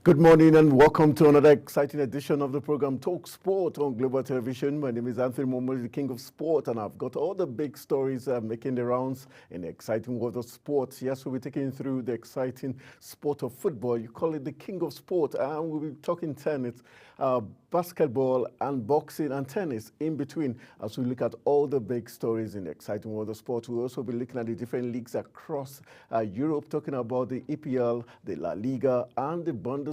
Good morning and welcome to another exciting edition of the program Talk Sport on Global Television. My name is Anthony Momo, the King of Sport, and I've got all the big stories making the rounds in the exciting world of sports. Yes, we'll be taking you through the exciting sport of football. You call it the King of Sport, and we'll be talking tennis, basketball, and boxing and tennis in between as we look at all the big stories in the exciting world of sport. We'll also be looking at the different leagues across Europe, talking about the EPL, the La Liga, and the Bundesliga.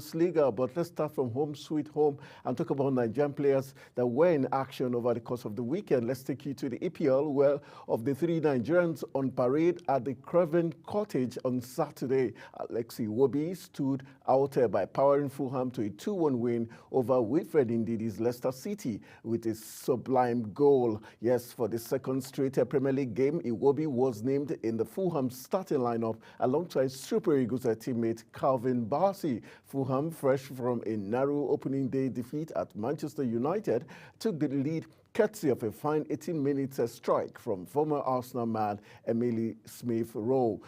But let's start from home, sweet home, and talk about Nigerian players that were in action over the course of the weekend. Let's take you to the EPL, where of the three Nigerians on parade at the Craven Cottage on Saturday, Alexi Iwobi stood out by powering Fulham to a 2-1 win over Wilfred Ndidi's Leicester City with a sublime goal. Yes, for the second straight Premier League game, Iwobi was named in the Fulham starting lineup alongside Super Eagles teammate Calvin Bassey. Fulham, fresh from a narrow opening day defeat at Manchester United, took the lead courtesy of a fine 18-minute strike from former Arsenal man Emile Smith-Rowe.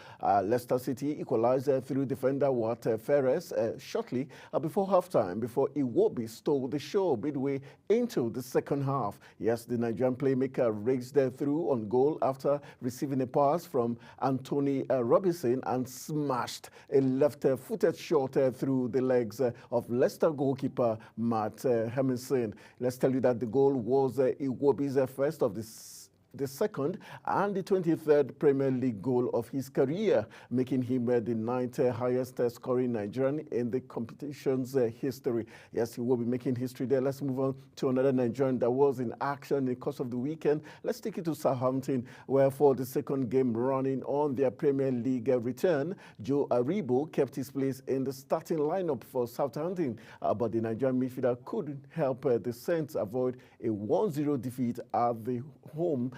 Leicester City equalized through defender Walt Ferres shortly before halftime, before Iwobi stole the show midway into the second half. Yes, the Nigerian playmaker raced through on goal after receiving a pass from Anthony Robinson and smashed a left-footed shot through the legs of Leicester goalkeeper Matt Hermansen. Let's tell you that the goal was Iwobi's first of the second and the 23rd Premier League goal of his career, making him the 9th highest scoring Nigerian in the competition's history. Yes, he will be making history there. Let's move on to another Nigerian that was in action in the course of the weekend. Let's take it to Southampton, where for the second game running on their Premier League return, Joe Aribo kept his place in the starting lineup for Southampton, but the Nigerian midfielder couldn't help the Saints avoid a 1-0 defeat at the home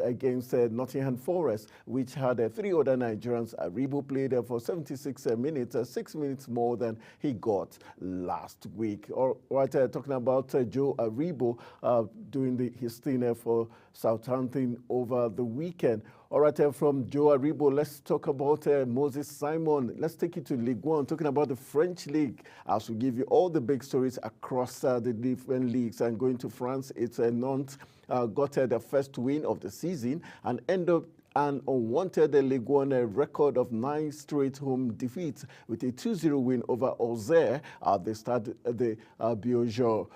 against Nottingham Forest, which had three other Nigerians. Aribo played for 76 minutes, 6 minutes more than he got last week. All right, talking about Joe Aribo doing his stint for Southampton over the weekend. All right, from Joe Aribo, let's talk about Moses Simon. Let's take it to Ligue 1, talking about the French League, as we give you all the big stories across the different leagues. And going to France, it's Nantes got their first win of the season and ended up an unwanted Ligue 1 record of 9 straight home defeats with a 2-0 win over Auxerre at the Stade de Beaujolais.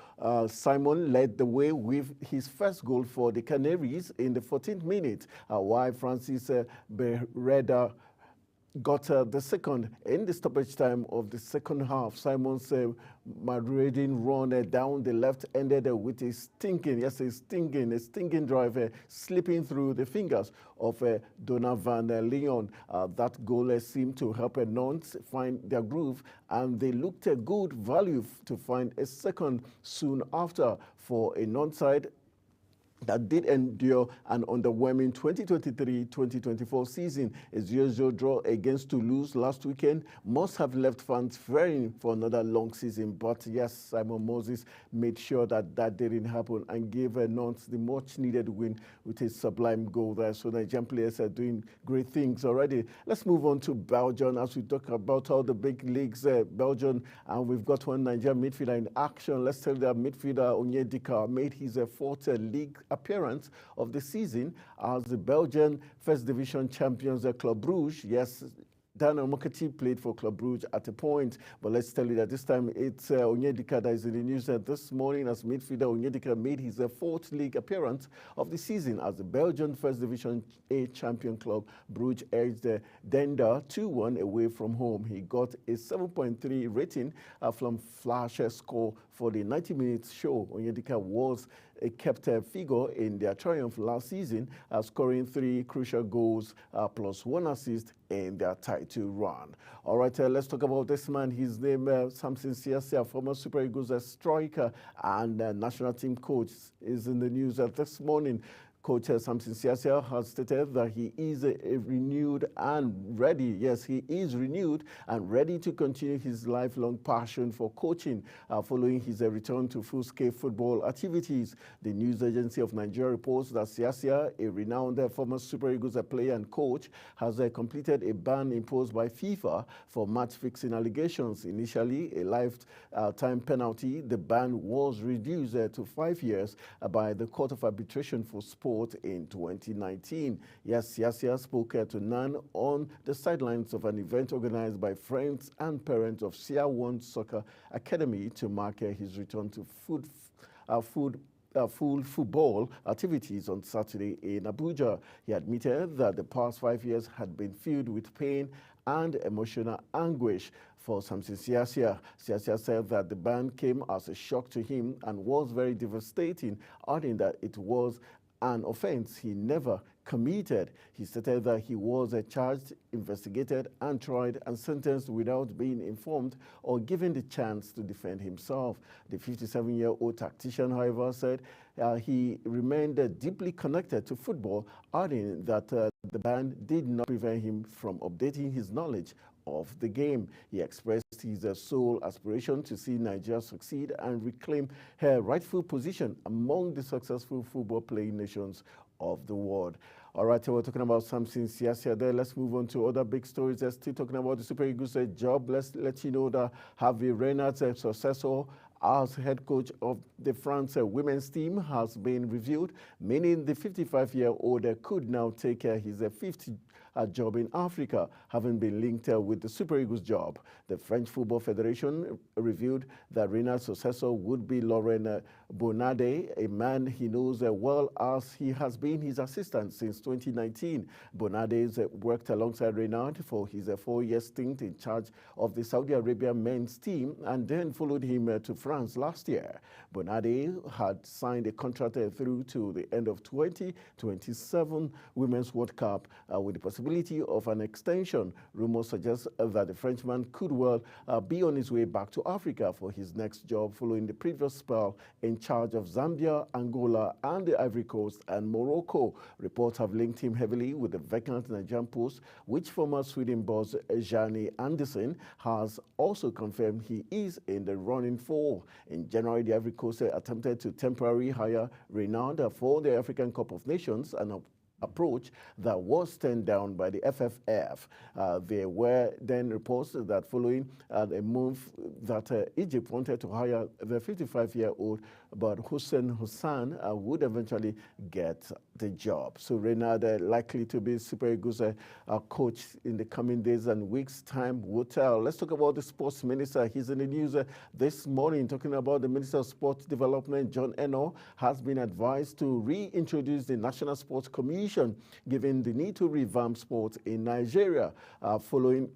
Simon led the way with his first goal for the Canaries in the 14th minute, while Francis Bereda got the second in the stoppage time of the second half. Simon's marauding run down the left ended with a stinking drive slipping through the fingers of Donovan Leon. That goal seemed to help Nantes find their groove, and they looked a good value to find a second soon after for a Nantes side that did endure an underwhelming 2023-2024 season. A 0-0 draw against Toulouse last weekend must have left fans fearing for another long season. But yes, Simon Moses made sure that that didn't happen and gave Nantes the much-needed win with his sublime goal there. So Nigerian players are doing great things already. Let's move on to Belgium as we talk about all the big leagues. Belgium, and we've got one Nigerian midfielder in action. Let's tell you that midfielder Onyedika made his fourth league appearance of the season as the Belgian First Division champions, Club Brugge. Yes, Daniel Mokati played for Club Brugge at a point, but let's tell you that this time it's Onyedika that is in the news this morning as midfielder. Onyedika made his fourth league appearance of the season as the Belgian First Division A champion Club Brugge edged Denda 2-1 away from home. He got a 7.3 rating from Flash Score for the 90-minute show. Onyedika was a kept figure in their triumph last season, scoring 3 crucial goals plus 1 assist in their title run. All right, let's talk about this man. His name Samson Siasia, former Super Eagles striker and national team coach, is in the news this morning. Coach Samson Siasia has stated that he is renewed and ready. Yes, he is renewed and ready to continue his lifelong passion for coaching following his return to full-scale football activities. The news agency of Nigeria reports that Siasia, a renowned former Super Eagles player and coach, has completed a ban imposed by FIFA for match-fixing allegations. Initially, a lifetime penalty, the ban was reduced to 5 years by the Court of Arbitration for Sport in 2019. Yes, Siasia spoke to NAN on the sidelines of an event organized by friends and parents of Sia One Soccer Academy to mark his return to full football activities on Saturday in Abuja. He admitted that the past 5 years had been filled with pain and emotional anguish for Samson Siasia. Siasia said that the ban came as a shock to him and was very devastating, adding that it was an offense he never committed. He stated that he was charged, investigated, and tried and sentenced without being informed or given the chance to defend himself. The 57-year-old tactician, however, said he remained deeply connected to football, adding that the ban did not prevent him from updating his knowledge of the game. He expressed his sole aspiration to see Nigeria succeed and reclaim her rightful position among the successful football playing nations of the world. All right, we're talking about Samson Siasia there. Let's move on to other big stories. They're still talking about the Super Eagles job. Let's let you know that Hervé Renard's successor as head coach of the France women's team has been reviewed, meaning the 55-year-old could now take his fifth job in Africa, having been linked with the Super Eagles job. The French Football Federation revealed that Renard's successor would be Laurent Bonade, a man he knows well as he has been his assistant since 2019. Bonade worked alongside Renard for his 4-year stint in charge of the Saudi Arabia men's team and then followed him to France last year. Bonade had signed a contract through to the end of 2027 Women's World Cup with the possibility of an extension. Rumors suggest that the Frenchman could well be on his way back to Africa for his next job following the previous spell in charge of Zambia, Angola, and the Ivory Coast and Morocco. Reports have linked him heavily with the vacant Nigerian post, which former Sweden boss Jani Anderson has also confirmed he is in the running for. In January, the Ivory Coast attempted to temporarily hire Renard for the African Cup of Nations, and approach that was turned down by the FFF. There were then reports that following a move that Egypt wanted to hire the 55-year-old, but Hussein Hassan would eventually get the job. So Renard likely to be Super Eagles coach in the coming days and weeks. Time will tell. Let's talk about the sports minister. He's in the news this morning talking about the Minister of Sports Development, John Eno, has been advised to reintroduce the National Sports Commission, given the need to revamp sports in Nigeria following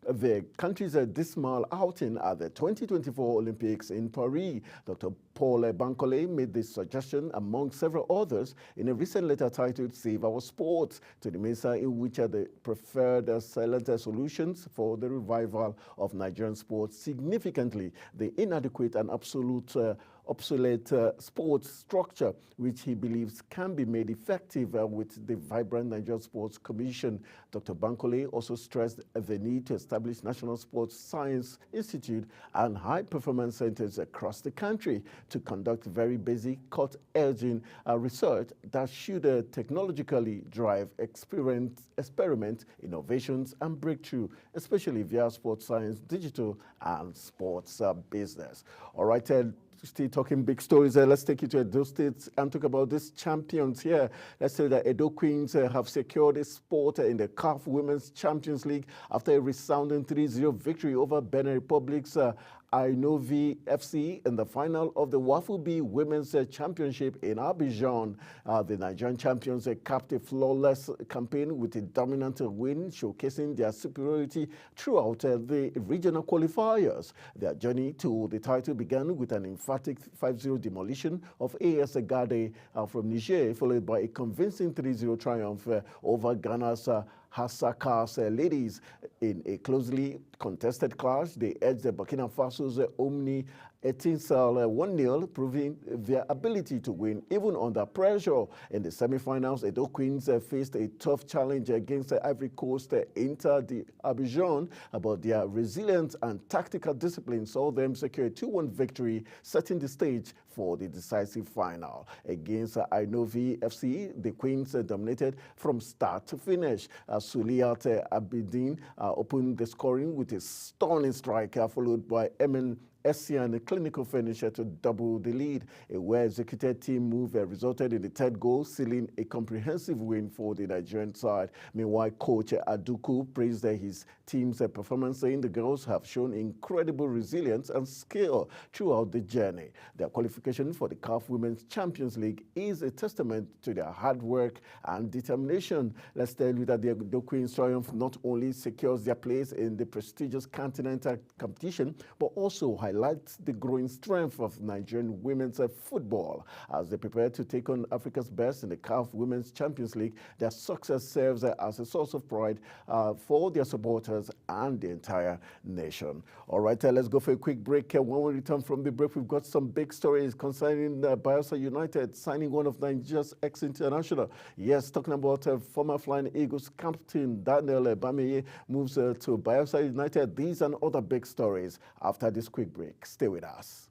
the country's dismal outing at the 2024 Olympics in Paris. Dr. Paul Bankole made this suggestion, among several others, in a recent letter titled Save Our Sports to the minister, in which the preferred silent solutions for the revival of Nigerian sports significantly the inadequate and obsolete sports structure, which he believes can be made effective with the vibrant Nigerian Sports Commission. Dr. Bankole also stressed the need to establish National Sports Science Institute and high-performance centers across the country to conduct very basic, cut-edging research that should technologically drive experiment, innovations, and breakthrough, especially via sports science, digital, and sports business. All right, still talking big stories. Let's take you to Edo State and talk about these champions here. Let's say that Edo Queens have secured a spot in the CAF Women's Champions League after a resounding 3-0 victory over Benin Republic's Ainovi FC in the final of the Wafu B Women's Championship in Abidjan. The Nigerian champions capped a flawless campaign with a dominant win, showcasing their superiority throughout the regional qualifiers. Their journey to the title began with an emphatic 5-0 demolition of AS Agade from Niger, followed by a convincing 3-0 triumph over Ghana's Hasakas ladies. In a closely contested clash, they edged the Burkina Faso's Omni Etincelle 1-0, proving their ability to win even under pressure. In the semi-finals, Edo Queens faced a tough challenge against the Ivory Coast Inter d'Abidjan, but their resilience and tactical discipline saw them secure a 2-1 victory, setting the stage for the decisive final. Against Ainovi FC, the Queens dominated from start to finish. Suliat Abidin opened the scoring with a stunning strike, followed by Emin Essien, a clinical finisher, to double the lead. A well-executed team move resulted in the third goal, sealing a comprehensive win for the Nigerian side. Meanwhile, coach Aduku praised his team's performance, saying the girls have shown incredible resilience and skill throughout the journey. Their qualification for the CAF Women's Champions League is a testament to their hard work and determination. Let's tell you that the Queens' triumph not only secures their place in the prestigious continental competition, but also highlights the growing strength of Nigerian women's football. As they prepare to take on Africa's best in the CAF Women's Champions League, their success serves as a source of pride for their supporters and the entire nation. All right, let's go for a quick break. When we return from the break, we've got some big stories concerning Bayelsa United signing one of Nigeria's ex-international. Yes, talking about former Flying Eagles captain Daniel Bamiye moves to Bayelsa United. These and other big stories after this quick break. Stay with us.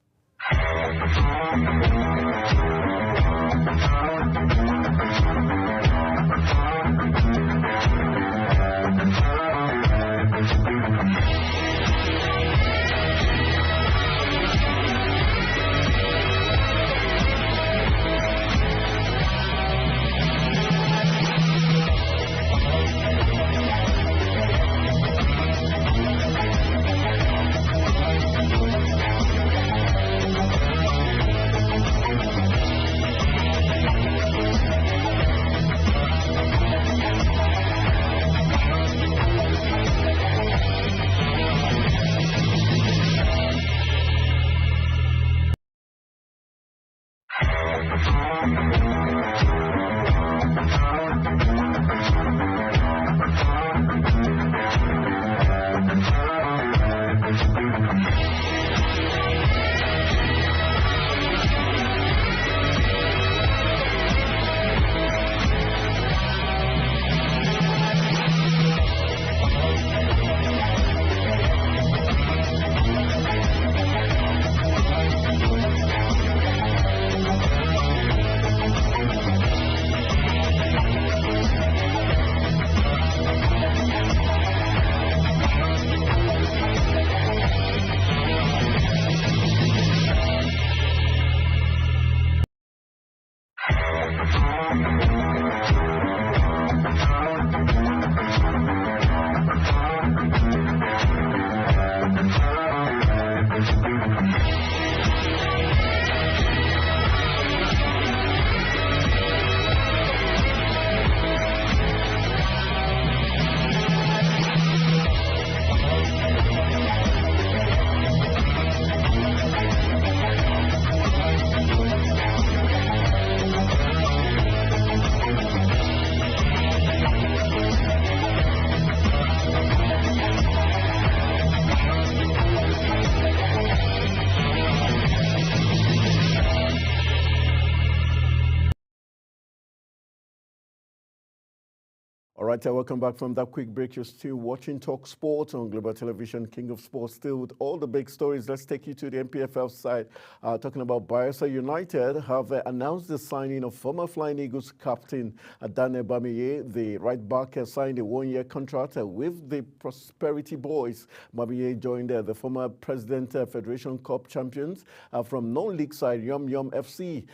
All right, welcome back from that quick break. You're still watching Talk Sport on Global Television, King of Sports, still with all the big stories. Let's take you to the NPFL side. Talking about Bayelsa United have announced the signing of former Flying Eagles captain Daniel Bamiye. The right back signed a one-year contract with the Prosperity Boys. Bamiye joined the former President Federation Cup champions from non-league side Yum Yum FC.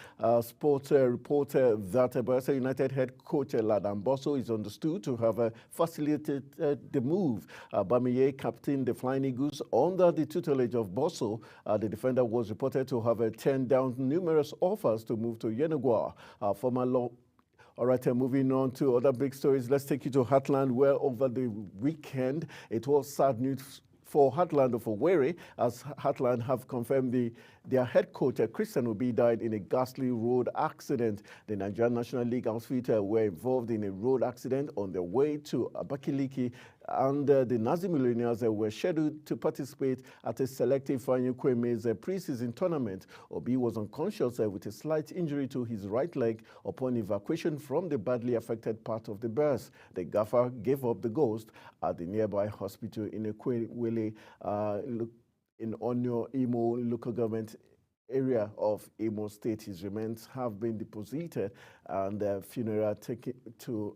Sport reported that Bayelsa United head coach Ladan Bosso is understood to have facilitated the move. Bamiye captained the Flying Eagles under the tutelage of Bosso. The defender was reported to have turned down numerous offers to move to Yenagoa. All right, moving on to other big stories. Let's take you to Heartland, where over the weekend it was sad news for Heartland of Owerri, as Heartland have confirmed the their head coach, Christian Obi, died in a ghastly road accident. The Nigerian National League outfit were involved in a road accident on their way to Abakaliki, and the Nazi Millionaires were scheduled to participate at a selective Fanyu Kweme's preseason tournament. Obi was unconscious with a slight injury to his right leg upon evacuation from the badly affected part of the bus. The gaffer gave up the ghost at the nearby hospital in Ekwele, in Onyo Imo local government area of Imo State. His remains have been deposited and the funeral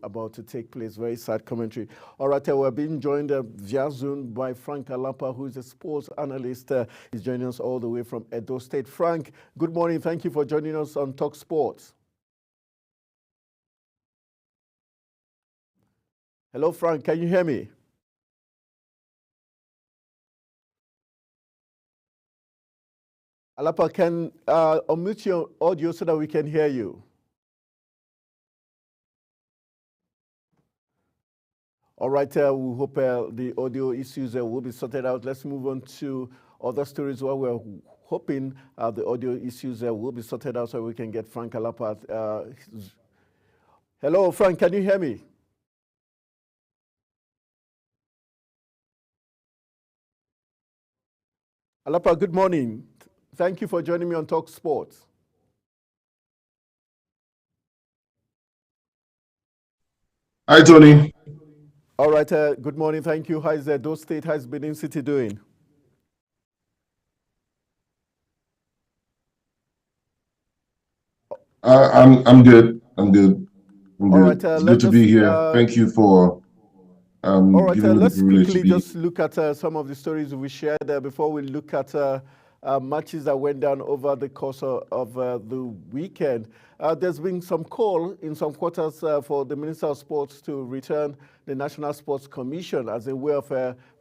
about to take place. Very sad commentary. All right, we're being joined via Zoom by Frank Alapa, who is a sports analyst. He's joining us all the way from Edo State. Frank, good morning. Thank you for joining us on Talk Sports. Hello, Frank. Can you hear me? Alapa, can unmute your audio so that we can hear you. All right, we hope the audio issues will be sorted out. Let's move on to other stories where we're hoping the audio issues will be sorted out so we can get Frank Alapa. Hello, Frank, can you hear me? Alapa, good morning. Thank you for joining me on Talk Sports. Hi, Tony. All right, good morning. Thank you. How is Edo State? How is Benin City doing? I'm good. I'm good. I'm All good. right, It's good to be here. Thank you for all right, giving me the let's privilege to quickly be. just look at some of the stories we shared before we look at matches that went down over the course of the weekend. There's been some call in some quarters for the Minister of Sports to return the National Sports Commission as a way of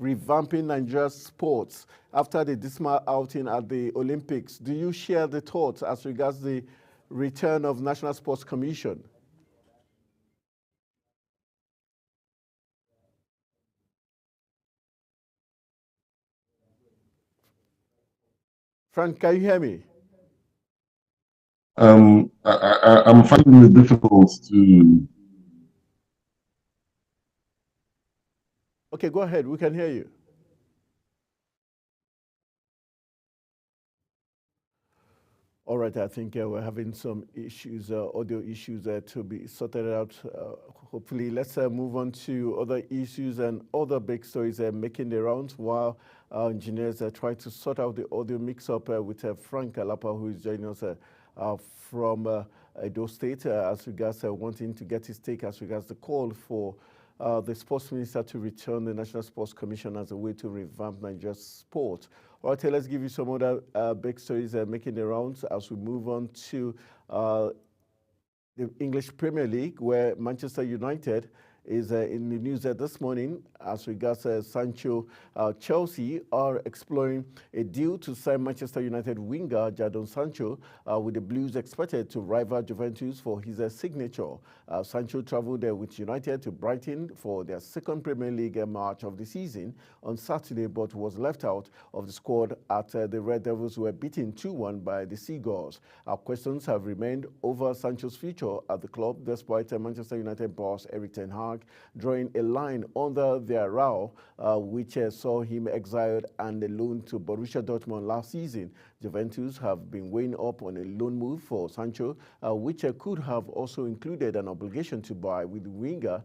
revamping Nigeria's sports after the dismal outing at the Olympics. Do you share the thoughts as regards the return of National Sports Commission? Frank, can you hear me? I'm finding it difficult to. Okay, go ahead. We can hear you. All right, I think we're having some issues, audio issues to be sorted out. Hopefully, let's move on to other issues and other big stories making the rounds while our engineers try to sort out the audio mix-up with Frank Alapa, who is joining us from Edo State as regards wanting to get his take as regards the call for the sports minister to return the National Sports Commission as a way to revamp Nigeria's sport. All right, let's give you some other big stories making the rounds as we move on to the English Premier League, where Manchester United is in the news this morning as regards Sancho. Chelsea are exploring a deal to sign Manchester United winger Jadon Sancho, with the Blues expected to rival Juventus for his signature. Sancho travelled with United to Brighton for their second Premier League match of the season on Saturday, but was left out of the squad at the Red Devils, who were beaten 2-1 by the Seagulls. Questions have remained over Sancho's future at the club, despite Manchester United boss Erik ten Hag drawing a line under their row, which saw him exiled and loaned to Borussia Dortmund last season. Juventus have been weighing up on a loan move for Sancho, which could have also included an obligation to buy with the winger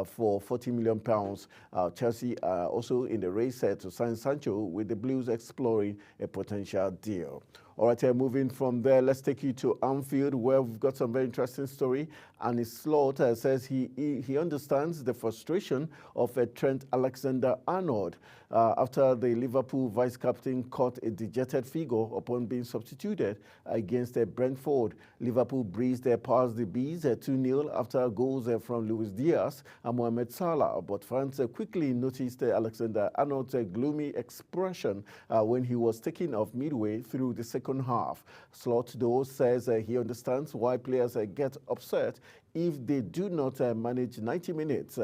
for £40 million. Chelsea are also in the race to sign Sancho, with the Blues exploring a potential deal. All right, moving from there, let's take you to Anfield, where we've got some very interesting story. And his slot says he understands the frustration of Trent Alexander-Arnold after the Liverpool vice-captain caught a dejected figure upon being substituted against Brentford. Liverpool breezed past the Bees 2-0 after goals from Luis Diaz and Mohamed Salah, but fans quickly noticed Alexander-Arnold's gloomy expression when he was taken off midway through the second half. Slot, though, says he understands why players get upset if they do not manage 90 minutes.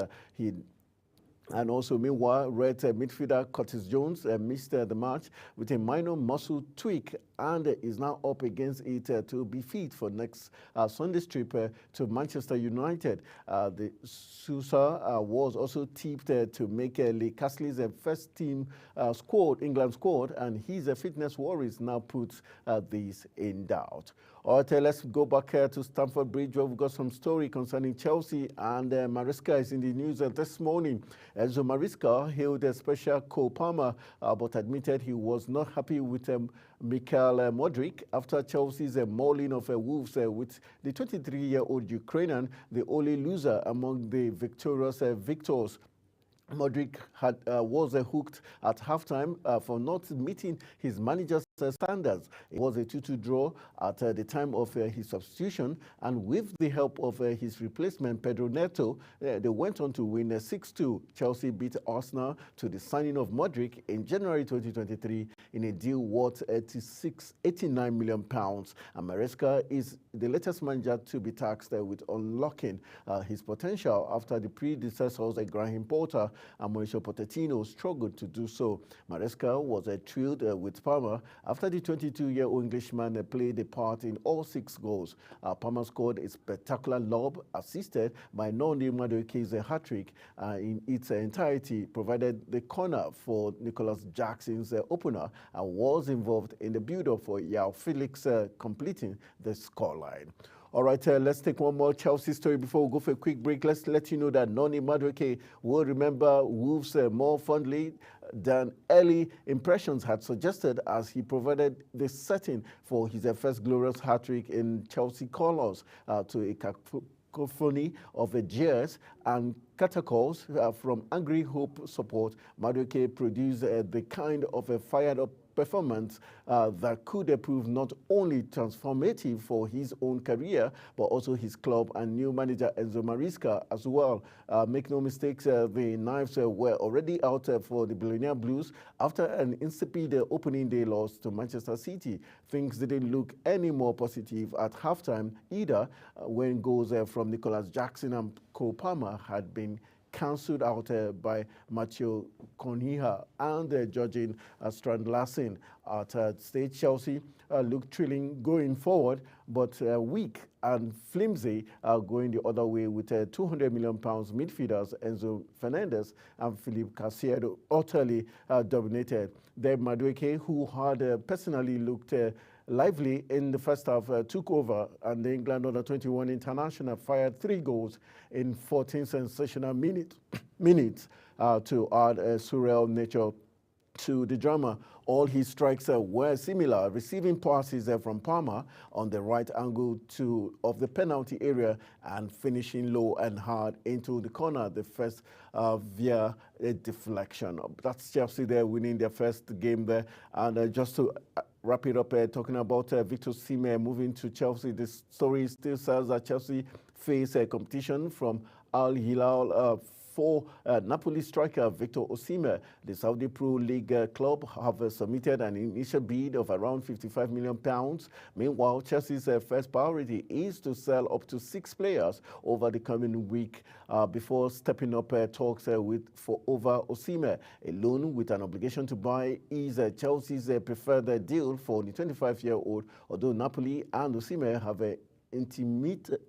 And also, meanwhile, Red midfielder Curtis Jones missed the match with a minor muscle tweak and is now up against it to be fit for next Sunday's trip to Manchester United. The Sousa was also tipped to make Lee Casley's first team squad, England squad, and his fitness worries now puts this in doubt. All right, let's go back to Stamford Bridge, where we've got some story concerning Chelsea, and Maresca is in the news this morning. Enzo Maresca hailed a special Cole Palmer, but admitted he was not happy with Mikhail Modric after Chelsea's mauling of Wolves with the 23-year-old Ukrainian, the only loser among the victorious victors. Modric was hooked at halftime for not meeting his manager's standards. It was a 2-2 draw at the time of his substitution, and with the help of his replacement, Pedro Neto, they went on to win 6-2. Chelsea beat Arsenal to the signing of Modric in January 2023 in a deal worth £89 million. And Maresca is the latest manager to be tasked with unlocking his potential after the predecessors, Graham Potter and Mauricio Pochettino, struggled to do so. Maresca was thrilled with Palmer after the 22-year-old Englishman played a part in all 6 goals. Palmer scored a spectacular lob assisted by Noni Madueke's hat-trick in its entirety, provided the corner for Nicholas Jackson's opener, and was involved in the build-up for Joao Felix completing the scoreline. All right, let's take one more Chelsea story before we go for a quick break. Let's let you know that Noni Madueke will remember Wolves more fondly than early impressions had suggested, as he provided the setting for his first glorious hat-trick in Chelsea colours to a cacophony of jeers and catacalls from angry Hope support. Madueke produced the kind of a fired-up performance that could prove not only transformative for his own career, but also his club and new manager Enzo Maresca as well. Make no mistakes, the knives were already out for the Billionaire Blues after an insipid opening day loss to Manchester City. Things didn't look any more positive at halftime either, when goals from Nicholas Jackson and Cole Palmer had been cancelled out by Matteo Cunha and Georgian Strand-Larsen. At stage, Chelsea looked thrilling going forward, but weak and flimsy going the other way, with £200 million midfielders Enzo Fernandez and Philippe Caicedo utterly dominated. Then Madueke, who had personally looked lively in the first half, took over, and the England under-21 international fired 3 goals in 14 sensational minutes to add a surreal nature to the drama. All his strikes were similar, receiving passes from Palmer on the right angle of the penalty area and finishing low and hard into the corner, the first via a deflection. That's Chelsea there winning their first game there. And just to wrap it up, talking about Victor Osimhen moving to Chelsea, this story still says that Chelsea face competition from Al Hilal for Napoli striker Victor Osimhen. The Saudi Pro League club have submitted an initial bid of around £55 million. Meanwhile, Chelsea's first priority is to sell up to 6 players over the coming week before stepping up talks for over Osimhen. A loan with an obligation to buy is Chelsea's preferred deal for the 25-year-old, although Napoli and Osimhen have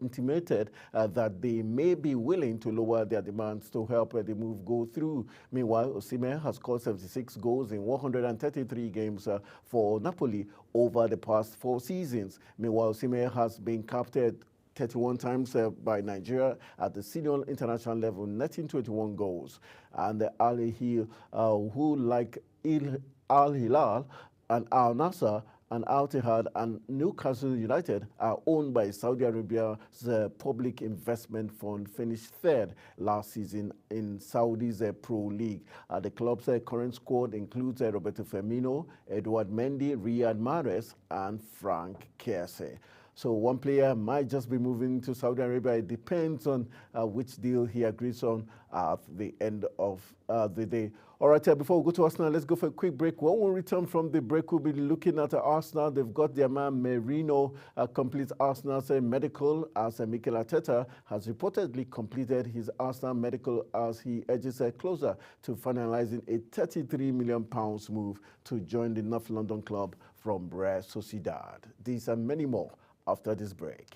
intimated that they may be willing to lower their demands to help the move go through. Meanwhile, Osimhen has scored 76 goals in 133 games for Napoli over the past 4 seasons. Meanwhile, Osimhen has been captured 31 times by Nigeria at the senior international level, netting 21 goals. And Al Hilal, who like Al Hilal and Al Nassr and Al Ittihad and Newcastle United are owned by Saudi Arabia's public investment fund, finished 3rd last season in Saudi's Pro League. The club's current squad includes Roberto Firmino, Edouard Mendy, Riyad Mahrez, and Frank Kessie. So one player might just be moving to Saudi Arabia. It depends on which deal he agrees on at the end of the day. All right, before we go to Arsenal, let's go for a quick break. When we return from the break, we'll be looking at Arsenal. They've got their man Merino complete Arsenal's medical, as Mikel Arteta has reportedly completed his Arsenal medical as he edges closer to finalizing a £33 million move to join the North London club from Real Sociedad. These and many more after this break.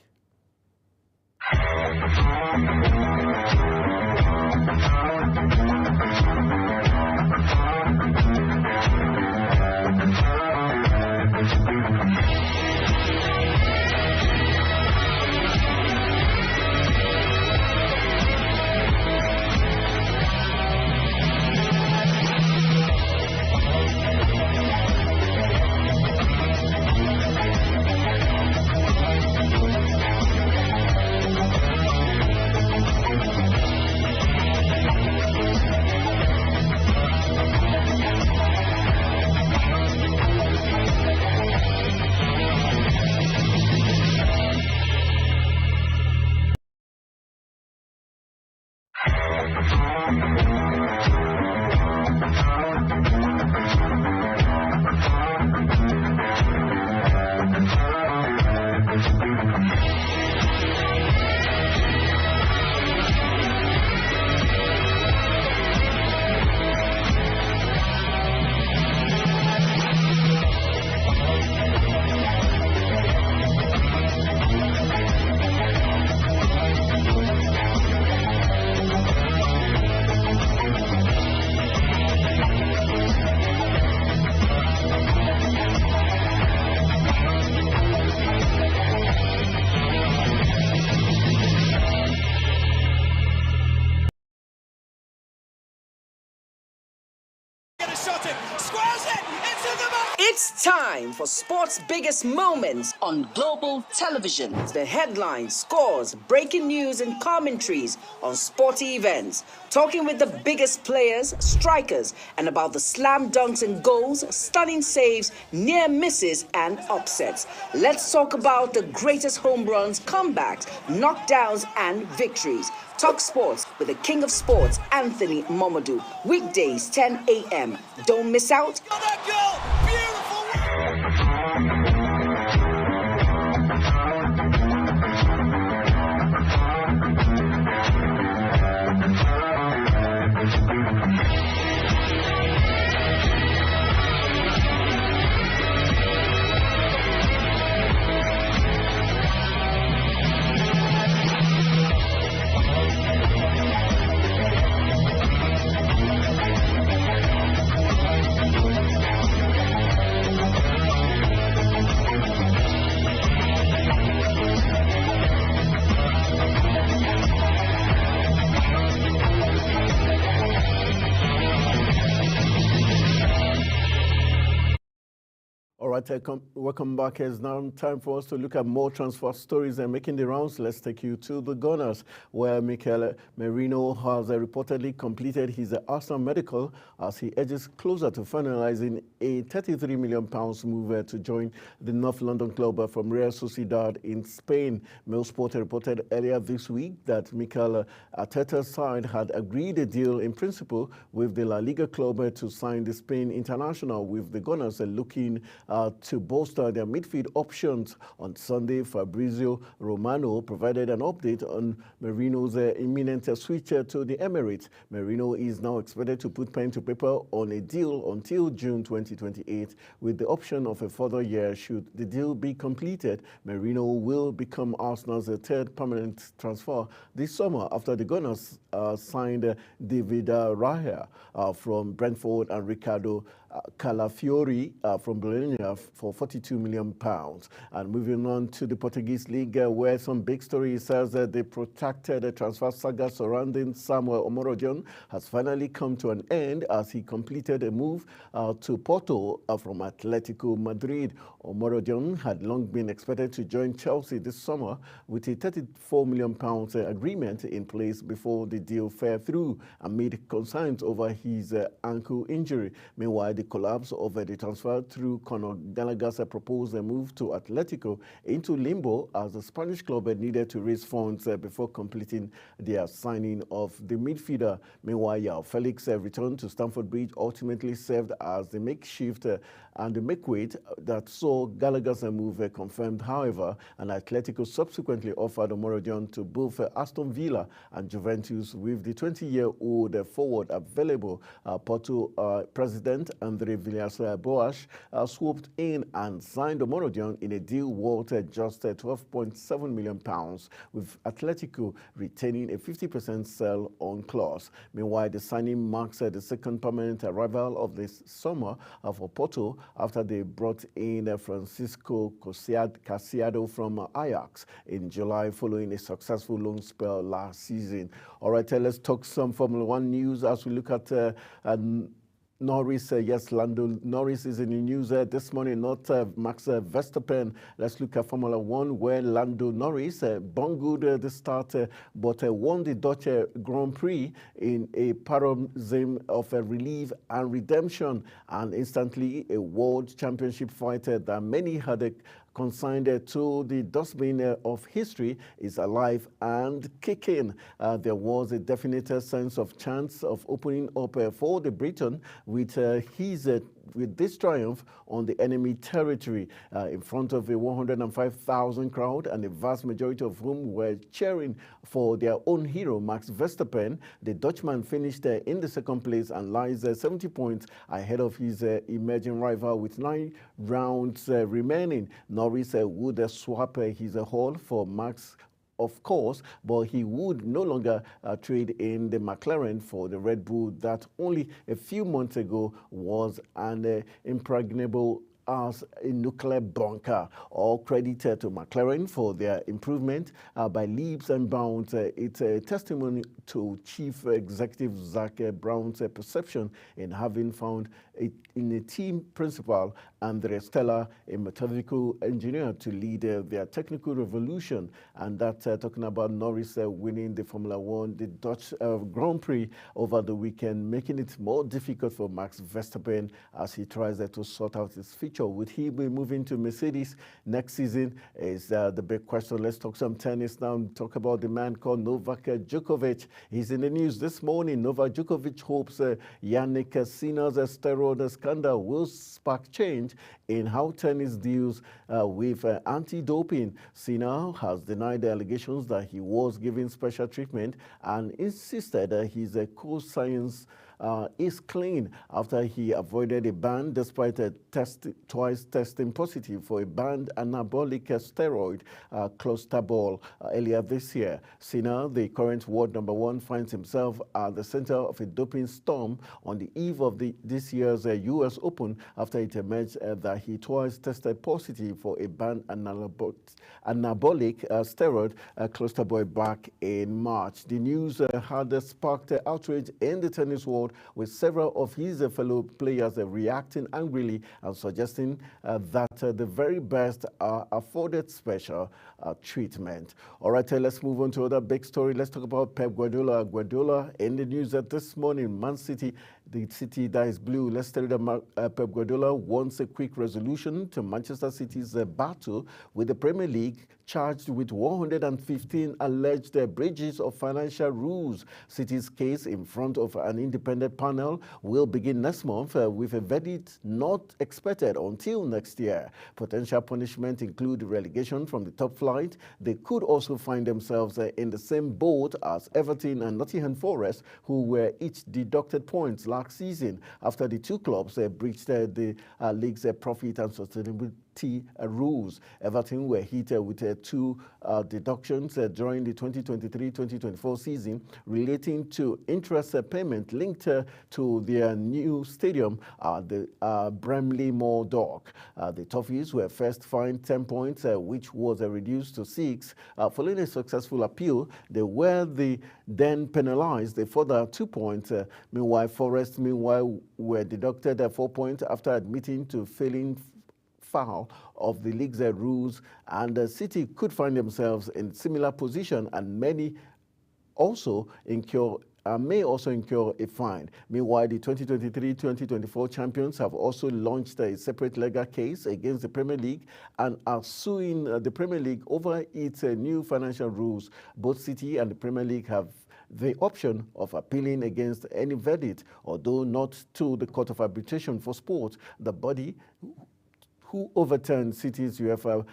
It's time for sports' biggest moments on global television. The headlines, scores, breaking news, and commentaries on sporty events. Talking with the biggest players, strikers, and about the slam dunks and goals, stunning saves, near misses, and upsets. Let's talk about the greatest home runs, comebacks, knockdowns, and victories. Talk sports with the king of sports, Anthony Momodu. Weekdays, 10 a.m. Don't miss out. Welcome back. It's now time for us to look at more transfer stories and making the rounds. Let's take you to the Gunners, where Mikel Merino has reportedly completed his Arsenal medical as he edges closer to finalizing a £33 million move to join the North London club from Real Sociedad in Spain. Mailsport reported earlier this week that Mikel Arteta's side had agreed a deal in principle with the La Liga club to sign the Spain international, with the Gunners looking to bolster their midfield options. On Sunday, Fabrizio Romano provided an update on Merino's imminent switch to the Emirates. Merino is now expected to put pen to paper on a deal until June 2028, with the option of a further year should the deal be completed. Merino will become Arsenal's third permanent transfer this summer after the Gunners signed David Raya from Brentford and Ricardo Calafiori from Bologna for £42 million. And moving on to the Portuguese League, where some big story says that the protracted transfer saga surrounding Samuel Omorodion has finally come to an end as he completed a move to Porto from Atletico Madrid. Omorodion had long been expected to join Chelsea this summer with a £34 million agreement in place before the deal fell through amid concerns over his ankle injury. Meanwhile, the collapse of the transfer through Conor Gallagher's proposed move to Atletico into limbo as the Spanish club needed to raise funds before completing their signing of the midfielder. Meanwhile, João Felix returned to Stamford Bridge ultimately served as the makeshift and the makeweight that saw Gallagher's move confirmed. However, and Atletico subsequently offered Omorodion to both Aston Villa and Juventus, with the 20-year-old forward available. Porto president Andre Villas-Boas swooped in and signed Omorodion in a deal worth just £12.7 million, with Atletico retaining a 50% sell-on clause. Meanwhile, the signing marks the second permanent arrival of this summer for Porto after they brought in Francisco Casiado from Ajax in July following a successful loan spell last season. All right, let's talk some Formula One news as we look at Norris. Yes, Lando Norris is in the news this morning, not Max Verstappen. Let's look at Formula One, where Lando Norris bungled the start, but won the Dutch Grand Prix in a paroxysm of relief and redemption, and instantly a world championship fighter that many had consigned to the dustbin of history is alive and kicking. There was a definite sense of chance of opening up for the Briton with this triumph on the enemy territory in front of a 105,000 crowd, and a vast majority of whom were cheering for their own hero, Max Verstappen. The Dutchman finished in the second place and lies 70 points ahead of his emerging rival with 9 rounds remaining. Norris would swap his haul for Max, of course, but he would no longer trade in the McLaren for the Red Bull that only a few months ago was an impregnable as a nuclear bunker. All credit to McLaren for their improvement by leaps and bounds. It's a testimony to Chief Executive Zak Brown's perception in having found in a team principal Andre Stella, a methodical engineer, to lead their technical revolution. And that's talking about Norris winning the Formula One, the Dutch Grand Prix over the weekend, making it more difficult for Max Verstappen as he tries to sort out his future. Would he be moving to Mercedes next season is the big question. Let's talk some tennis now and talk about the man called Novak Djokovic. He's in the news this morning. Novak Djokovic hopes Yannick Sinner's steroid scandal will spark change in how tennis deals with anti-doping. Sinner has denied the allegations that he was given special treatment and insisted that his co-science is clean after he avoided a ban despite twice testing positive for a banned anabolic steroid, clostebol, earlier this year. Sinner, the current world #1, finds himself at the center of a doping storm on the eve of this year's U.S. Open after it emerged that he twice tested positive for a banned anabolic steroid, clostebol, back in March. The news had sparked outrage in the tennis world, with several of his fellow players reacting angrily and suggesting that the very best are afforded special treatment. All right, let's move on to another big story. Let's talk about Pep Guardiola. Guardiola in the news this morning. Man City, the city that is blue. Let's tell you that Pep Guardiola wants a quick resolution to Manchester City's battle with the Premier League, charged with 115 alleged breaches of financial rules. City's case in front of an independent panel will begin next month with a verdict not expected until next year. Potential punishment include relegation from the top flight. They could also find themselves in the same boat as Everton and Nottingham Forest, who were each deducted points last season after the two clubs breached the league's profit and sustainability rules. Everton were hit with two deductions during the 2023-2024 season relating to interest payment linked to their new stadium, the Bramley Moor Dock. The Toffees were first fined 10 points, which was reduced to 6. Following a successful appeal, they were then penalized a further 2 points. Meanwhile, Forest were deducted 4 points after admitting to failing foul of the league's rules, and the City could find themselves in similar position, and many also may also incur a fine. Meanwhile, the 2023-2024 champions have also launched a separate legal case against the Premier League and are suing the Premier League over its new financial rules. Both City and the Premier League have the option of appealing against any verdict, although not to the Court of Arbitration for Sport, the body who overturned City's UEFA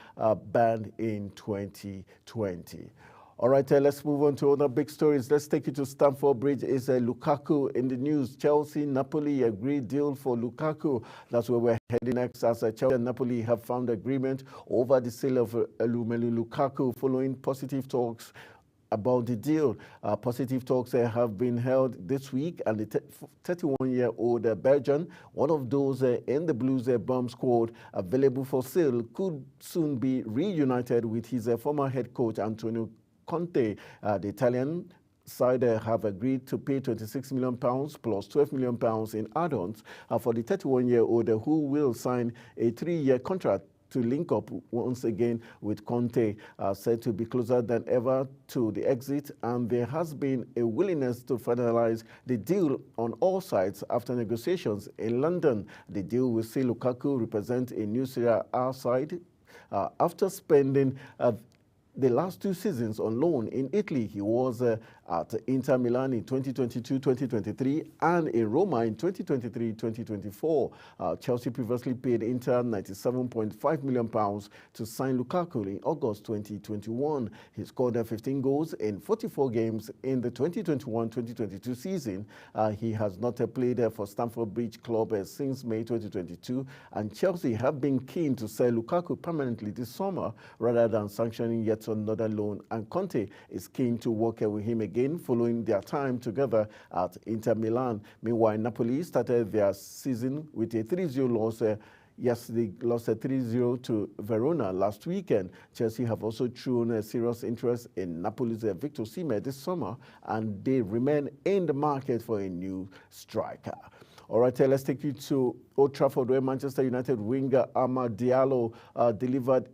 ban in 2020. All right, let's move on to other big stories. Let's take you to Stamford Bridge. Is Lukaku in the news? Chelsea, Napoli agreed deal for Lukaku. That's where we're heading next, as Chelsea and Napoli have found agreement over the sale of Romelu Lukaku following positive talks about the deal. Positive talks have been held this week, and the 31-year-old Belgian, one of those in the Blues bomb squad available for sale, could soon be reunited with his former head coach Antonio Conte. The Italian side have agreed to pay £26 million plus £12 million in add-ons for the 31-year-old who will sign a 3-year contract to link up once again with Conte, said to be closer than ever to the exit, and there has been a willingness to finalize the deal on all sides after negotiations in London. The deal will see Lukaku represent a new Serie A side after spending the last 2 seasons on loan in Italy. He was at Inter Milan in 2022-2023 and in Roma in 2023-2024. Chelsea previously paid Inter £97.5 million to sign Lukaku in August 2021. He scored 15 goals in 44 games in the 2021-2022 season. He has not played for Stamford Bridge Club since May 2022, and Chelsea have been keen to sell Lukaku permanently this summer rather than sanctioning yet another loan, and Conte is keen to work with him again following their time together at Inter Milan. Meanwhile, Napoli started their season with a 3-0 loss. Yesterday, lost 3-0 to Verona last weekend. Chelsea have also shown a serious interest in Napoli's Victor Osimhen this summer, and they remain in the market for a new striker. All right, let's take you to Old Trafford, where Manchester United winger Amad Diallo delivered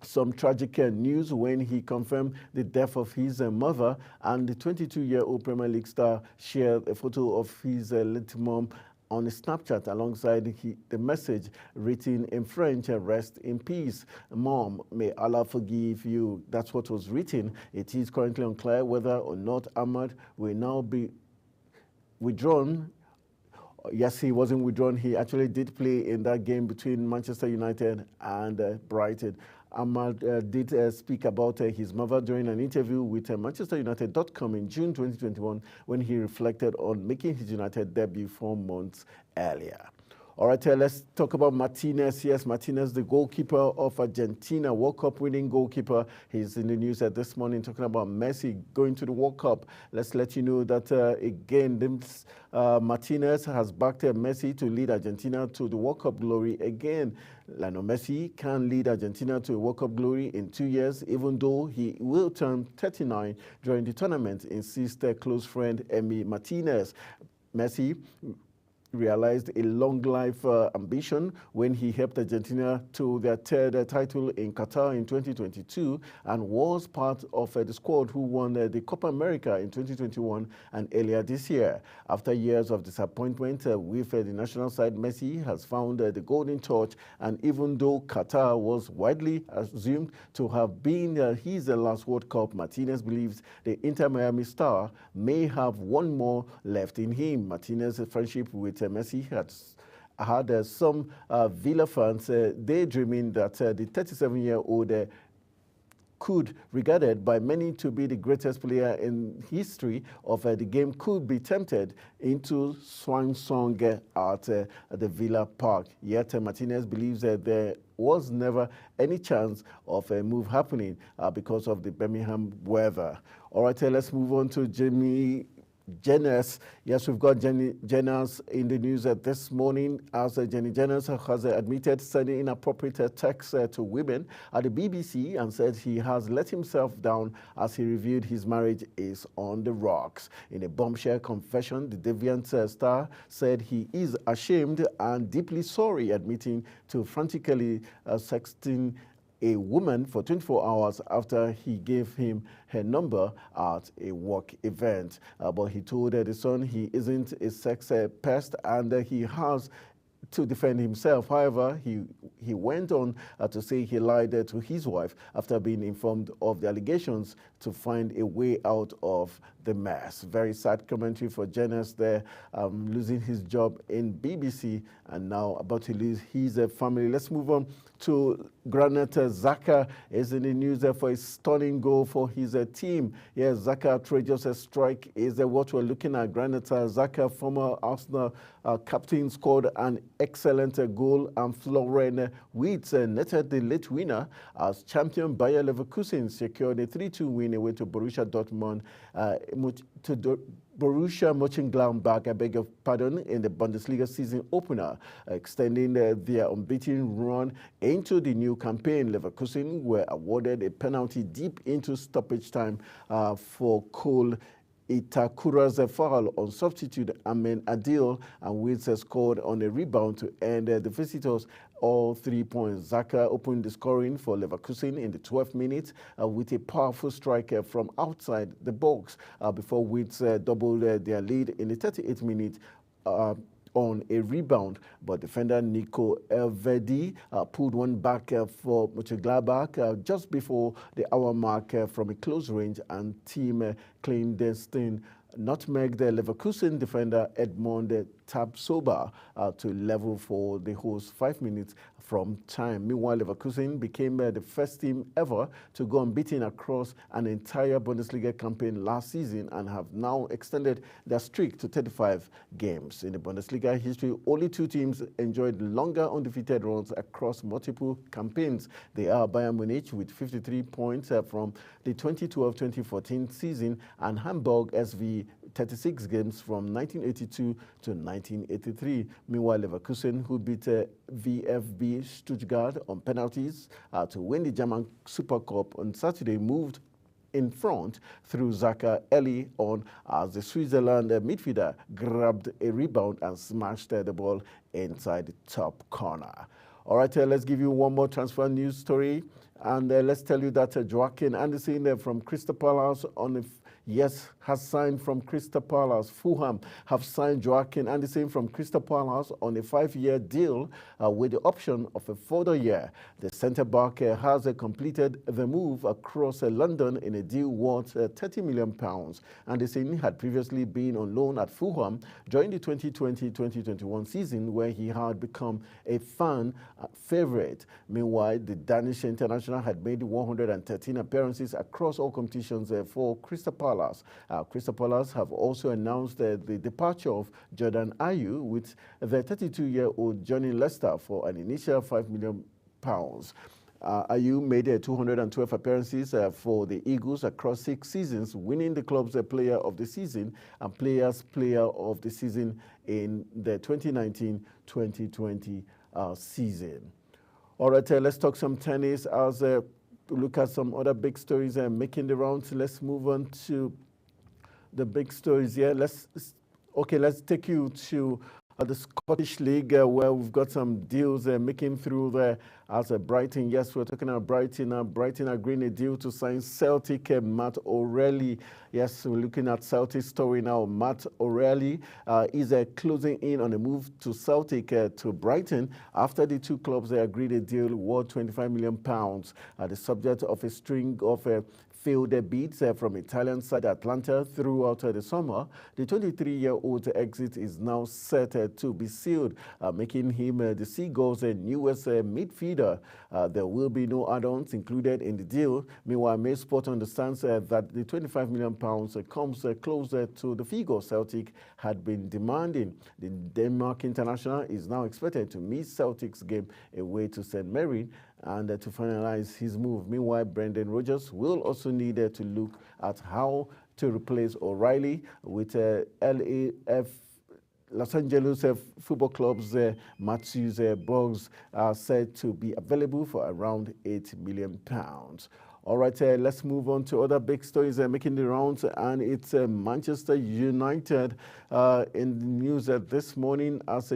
some tragic news when he confirmed the death of his mother, and the 22-year-old Premier League star shared a photo of his late mom on Snapchat alongside the message written in French, "Rest in peace, Mom, may Allah forgive you." That's what was written. It is currently unclear whether or not Amad will now be withdrawn. Yes, he wasn't withdrawn. He actually did play in that game between Manchester United and Brighton. Amad did speak about his mother during an interview with ManchesterUnited.com in June 2021 when he reflected on making his United debut 4 months earlier. All right, let's talk about Martinez. Yes, Martinez, the goalkeeper of Argentina, World Cup winning goalkeeper. He's in the news this morning talking about Messi going to the World Cup. Let's let you know that, again, Martinez has backed Messi to lead Argentina to the World Cup glory again. Lionel Messi can lead Argentina to a World Cup glory in 2 years, even though he will turn 39 during the tournament, insists close friend Emi Martinez. Messi realized a long-life ambition when he helped Argentina to their 3rd title in Qatar in 2022 and was part of the squad who won the Copa America in 2021 and earlier this year. After years of disappointment with the national side, Messi has found the golden touch, and even though Qatar was widely assumed to have been his last World Cup, Martinez believes the Inter Miami star may have one more left in him. Martinez's friendship with Messi had some Villa fans daydreaming that the 37-year-old could, regarded by many to be the greatest player in history of the game, could be tempted into swan song at the Villa Park. Yet Martinez believes that there was never any chance of a move happening because of the Birmingham weather. All right, let's move on to Jamie Jenners. Yes, we've got Jenny Jenners in the news this morning, as Jenny Jenners has admitted sending inappropriate texts to women at the BBC and said he has let himself down as he revealed his marriage is on the rocks. In a bombshell confession, the deviant star said he is ashamed and deeply sorry, admitting to frantically sexting a woman for 24 hours after he gave him her number at a work event. But he told the Sun he isn't a sex pest and he has to defend himself. However, he went on to say he lied to his wife after being informed of the allegations to find a way out of the mess. Very sad commentary for Jenners there, losing his job in BBC and now about to lose his family. Let's move on to Granit Xhaka is in the news for a stunning goal for his team. Yes, Xhaka outrageous strike is what we're looking at. Granit Xhaka, former Arsenal captain, scored an excellent goal, and Florian Wirtz netted the late winner as champion Bayer Leverkusen secured a 3-2 win away to Borussia Dortmund. Borussia Mönchengladbach, I beg your pardon, in the Bundesliga season opener, extending their unbeaten run into the new campaign. Leverkusen were awarded a penalty deep into stoppage time for Cole Itakura's foul on substitute Amin Adil, and Wirtz scored on a rebound to end the visitors all 3 points. Xhaka opened the scoring for Leverkusen in the 12th minute with a powerful strike from outside the box before Wirtz doubled their lead in the 38th minute on a rebound, but defender Nico Elvedi pulled one back for Mönchengladbach just before the hour mark from a close range, and team clandestine nutmegged the Leverkusen defender Edmond Tabsoba to level for the hosts 5 minutes from time. Meanwhile, Leverkusen became the first team ever to go unbeaten across an entire Bundesliga campaign last season and have now extended their streak to 35 games. In the Bundesliga history, only 2 teams enjoyed longer undefeated runs across multiple campaigns. They are Bayern Munich with 53 points from the 2012-2014 season, and Hamburg SV 36 games from 1982 to 1983. Meanwhile, Leverkusen, who beat VfB Stuttgart on penalties to win the German Super Cup on Saturday, moved in front through Xhaka early on as the Switzerland midfielder grabbed a rebound and smashed the ball inside the top corner. All right, let's give you one more transfer news story, and let's tell you that Joachim Andersen from Crystal Palace has signed from Crystal Palace. Fulham have signed Joachim Andersen from Crystal Palace on a 5-year deal with the option of a further year. The centre-back has completed the move across London in a deal worth £30 million. Andersen had previously been on loan at Fulham during the 2020-2021 season, where he had become a fan favourite. Meanwhile, the Danish international had made 113 appearances across all competitions for Crystal Palace. Crystal Palace have also announced the departure of Jordan Ayew, with the 32-year-old joining Leicester for an initial £5 million. Ayew made 212 appearances for the Eagles across 6 seasons, winning the club's Player of the Season and Players' Player of the Season in the 2019-2020 season. All right, let's talk some tennis as look at some other big stories making the rounds. Let's move on to the big stories here. Let's take you to the Scottish League where we've got some deals making through there as Brighton. Yes, we're talking about Brighton. Brighton agreeing a deal to sign Celtic Matt O'Reilly. Yes, we're looking at Celtic's story now. Matt O'Reilly is closing in on a move to Celtic to Brighton after the 2 clubs agreed a deal worth £25 million. The subject of a string of failed bids from Italian side Atalanta throughout the summer. The 23-year-old exit is now set to be sealed, making him the Seagulls' newest midfielder. There will be no add-ons included in the deal. Meanwhile, Mail Sport understands that the £25 million comes closer to the figure Celtic had been demanding. The Denmark international is now expected to miss Celtic's game away to St. Mirren and to finalize his move. Meanwhile, Brendan Rodgers will also need to look at how to replace O'Reilly with Los Angeles Football Club's Matthews Boggs are said to be available for around £8 million. All right, let's move on to other big stories making the rounds, and it's Manchester United in the news this morning as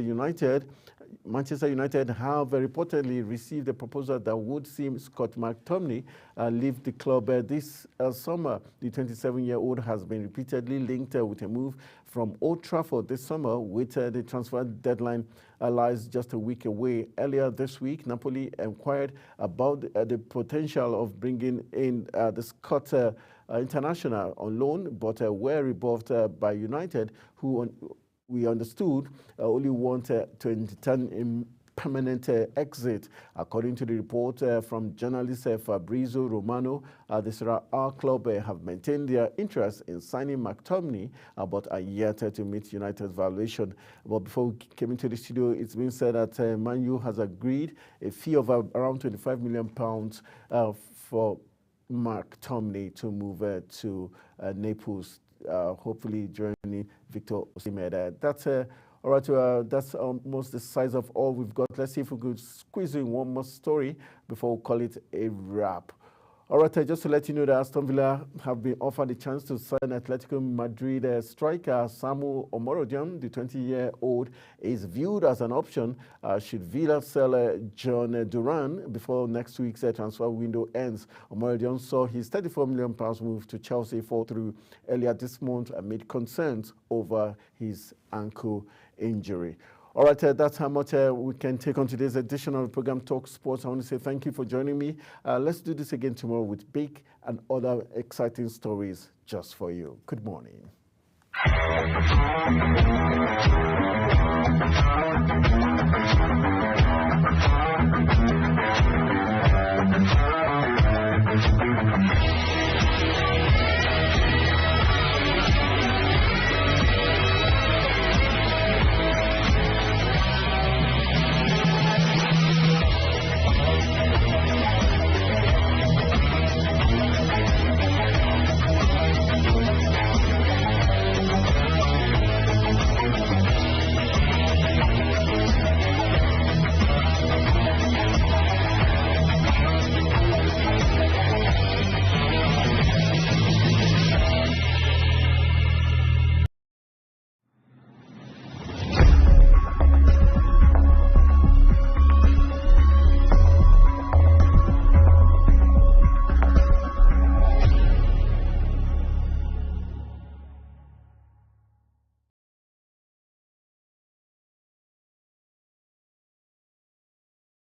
Manchester United have reportedly received a proposal that would see Scott McTominay leave the club this summer. The 27-year-old has been repeatedly linked with a move from Old Trafford this summer, with the transfer deadline lies just a week away. Earlier this week, Napoli inquired about the potential of bringing in the Scott international on loan, but were rebuffed by United, who we understood only wanted to entertain permanent exit. According to the report from journalist Fabrizio Romano, the Serie A club have maintained their interest in signing McTominay, but are yet to meet United's valuation. But before we came into the studio, it's been said that Man U has agreed a fee of around £25 million for McTominay to move to Naples, hopefully joining Victor Osimhen. That's all right, that's almost the size of all we've got. Let's see if we could squeeze in one more story before we call it a wrap. All right, just to let you know that Aston Villa have been offered a chance to sign Atletico Madrid striker Samu Omorodion. The 20-year-old is viewed as an option should Villa sell John Duran before next week's transfer window ends. Omorodion saw his £34 million move to Chelsea fall through earlier this month amid concerns over his ankle injury. All right, that's how much we can take on today's edition of the program Talk Sports. I want to say thank you for joining me. Let's do this again tomorrow with big and other exciting stories just for you. Good morning.